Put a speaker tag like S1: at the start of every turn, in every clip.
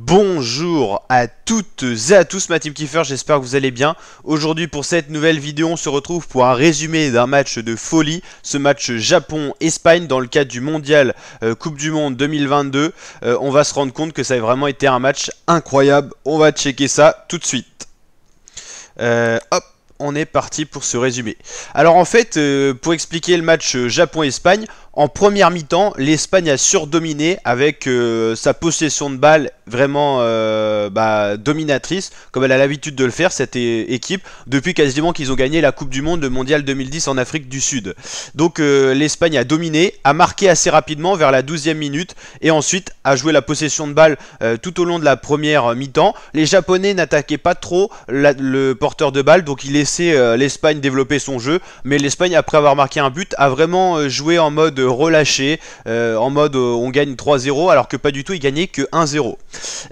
S1: Bonjour à toutes et à tous, ma team Kiefer, j'espère que vous allez bien. Aujourd'hui pour cette nouvelle vidéo, on se retrouve pour un résumé d'un match de folie. Ce match Japon-Espagne dans le cadre du mondial Coupe du Monde 2022. On va se rendre compte que ça a vraiment été un match incroyable. On va checker ça tout de suite. Hop. On est parti pour ce résumé. Alors en fait, pour expliquer le match Japon-Espagne, en première mi-temps, l'Espagne a surdominé avec sa possession de balle vraiment dominatrice, comme elle a l'habitude de le faire, cette équipe, depuis quasiment qu'ils ont gagné la Coupe du Monde, le Mondial 2010 en Afrique du Sud. Donc l'Espagne a dominé, a marqué assez rapidement vers la 12e minute, et ensuite a joué la possession de balle tout au long de la première mi-temps. Les Japonais n'attaquaient pas trop le porteur de balle, donc il laissait l'Espagne développer son jeu, mais l'Espagne, après avoir marqué un but, a vraiment joué en mode relâché, en mode on gagne 3-0, alors que pas du tout, ils gagnaient que 1-0.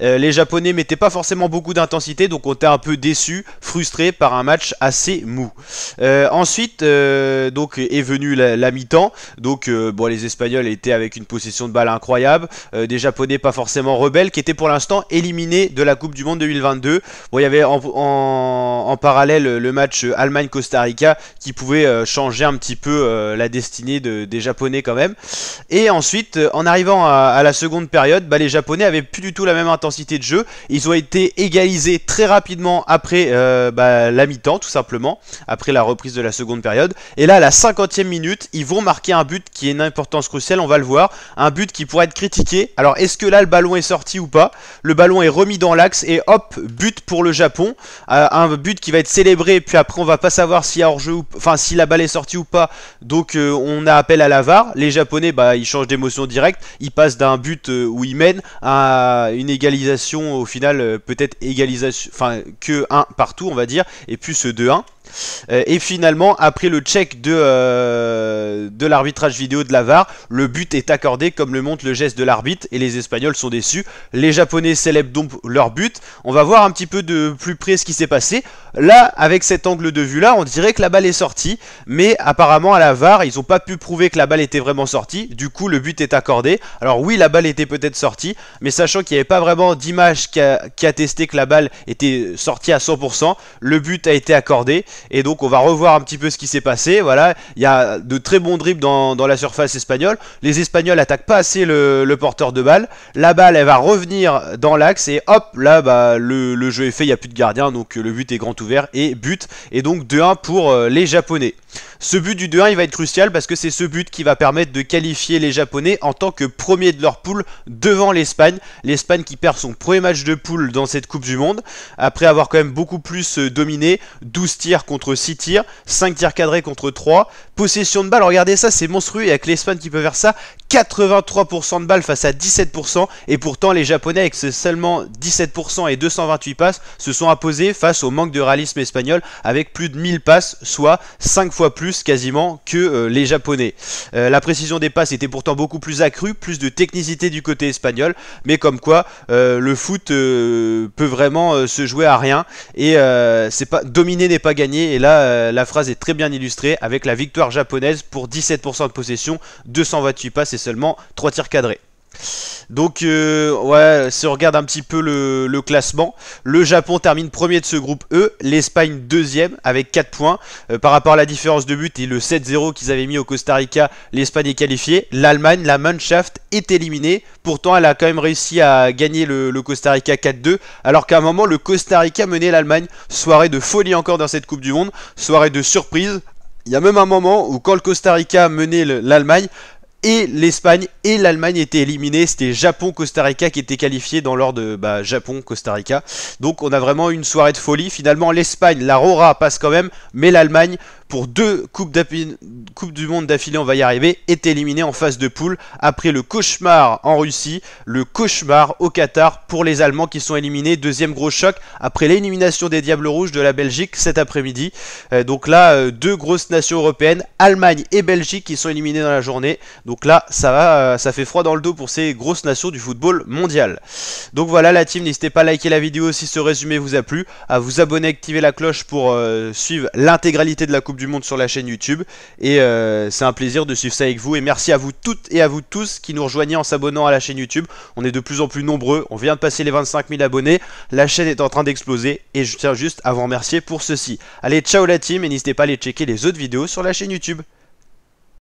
S1: Les Japonais mettaient pas forcément beaucoup d'intensité, donc on était un peu déçus, frustrés par un match assez mou. Ensuite, donc est venue la mi-temps. Donc bon, les Espagnols étaient avec une possession de balle incroyable, des Japonais pas forcément rebelles, qui étaient pour l'instant éliminés de la Coupe du Monde 2022. Bon, il y avait en parallèle le match Allemagne-Costa Rica qui pouvait changer un petit peu la destinée des Japonais quand même. Et ensuite, en arrivant à la seconde période, les Japonais avaient plus du tout la même intensité de jeu. Ils ont été égalisés très rapidement après la mi-temps, tout simplement, après la reprise de la seconde période. Et là, à la 50e minute, ils vont marquer un but qui est une importance cruciale, on va le voir. Un but qui pourrait être critiqué. Alors, est-ce que là, le ballon est sorti ou pas? Le ballon est remis dans l'axe et hop, but pour le Japon. Un but qui va être célébré, puis après, on va pas savoir s'il y a hors-jeu, enfin, si la balle est sortie ou pas. Donc, on a appel à la VAR. Les Japonais, ils changent d'émotion directe. Ils passent d'un but où ils mènent à une égalisation, au final, peut-être égalisation, enfin, que 1 partout, on va dire, et plus 2-1. Et finalement, après le check de l'arbitrage vidéo de la VAR, le but est accordé comme le montre le geste de l'arbitre et les Espagnols sont déçus. Les Japonais célèbrent donc leur but. On va voir un petit peu de plus près ce qui s'est passé. Là, avec cet angle de vue là, on dirait que la balle est sortie, mais apparemment à la VAR, ils n'ont pas pu prouver que la balle était vraiment sortie. Du coup, le but est accordé. Alors oui, la balle était peut-être sortie, mais sachant qu'il n'y avait pas vraiment d'image qui attestait que la balle était sortie à 100%, le but a été accordé. Et donc on va revoir un petit peu ce qui s'est passé. Voilà, il y a de très bons dribbles dans la surface espagnole. Les Espagnols attaquent pas assez le porteur de balle. La balle, elle va revenir dans l'axe et hop, là le jeu est fait, il n'y a plus de gardien, donc le but est grand ouvert et but. Et donc 2-1 pour les Japonais. Ce but du 2-1, il va être crucial parce que c'est ce but qui va permettre de qualifier les Japonais en tant que premier de leur poule devant l'Espagne. L'Espagne qui perd son premier match de poule dans cette Coupe du Monde, après avoir quand même beaucoup plus dominé, 12 tirs contre 6 tirs, 5 tirs cadrés contre 3, possession de balle, regardez ça, c'est monstrueux, et avec l'Espagne qui peut faire ça, 83% de balles face à 17%, et pourtant les Japonais avec seulement 17% et 228 passes se sont imposés face au manque de réalisme espagnol avec plus de 1000 passes, soit 5 fois plus quasiment que les Japonais. La précision des passes était pourtant beaucoup plus accrue, plus de technicité du côté espagnol, mais comme quoi le foot peut vraiment se jouer à rien, et c'est pas dominer n'est pas gagné, et là la phrase est très bien illustrée avec la victoire japonaise pour 17% de possession, 228 passes et seulement 3 tirs cadrés. Donc ouais, si on regarde un petit peu le classement, le Japon termine premier de ce groupe E, l'Espagne deuxième avec 4 points. Par rapport à la différence de but et le 7-0 qu'ils avaient mis au Costa Rica, l'Espagne est qualifiée. L'Allemagne, la Mannschaft, est éliminée. Pourtant, elle a quand même réussi à gagner le Costa Rica 4-2, alors qu'à un moment, le Costa Rica menait l'Allemagne. Soirée de folie encore dans cette Coupe du Monde, soirée de surprise. Il y a même un moment où quand le Costa Rica menait l'Allemagne, et l'Espagne et l'Allemagne étaient éliminés. C'était Japon-Costa Rica qui était qualifié dans l'ordre de Japon-Costa Rica. Donc on a vraiment une soirée de folie. Finalement l'Espagne, la Rora passe quand même, mais l'Allemagne, pour 2 Coupes du Monde d'affilée, on va y arriver, est éliminée en phase de poule après le cauchemar en Russie, le cauchemar au Qatar pour les Allemands qui sont éliminés. Deuxième gros choc après l'élimination des Diables Rouges de la Belgique cet après-midi. Donc là, 2 grosses nations européennes, Allemagne et Belgique, qui sont éliminées dans la journée. Donc là, ça fait froid dans le dos pour ces grosses nations du football mondial. Donc voilà la team, n'hésitez pas à liker la vidéo si ce résumé vous a plu, à vous abonner, activer la cloche pour suivre l'intégralité de la Coupe Coupe du Monde sur la chaîne YouTube. Et c'est un plaisir de suivre ça avec vous. Et merci à vous toutes et à vous tous qui nous rejoignez en s'abonnant à la chaîne YouTube. On est de plus en plus nombreux. On vient de passer les 25 000 abonnés. La chaîne est en train d'exploser. Et je tiens juste à vous remercier pour ceci. Allez, ciao la team. Et n'hésitez pas à aller checker les autres vidéos sur la chaîne YouTube.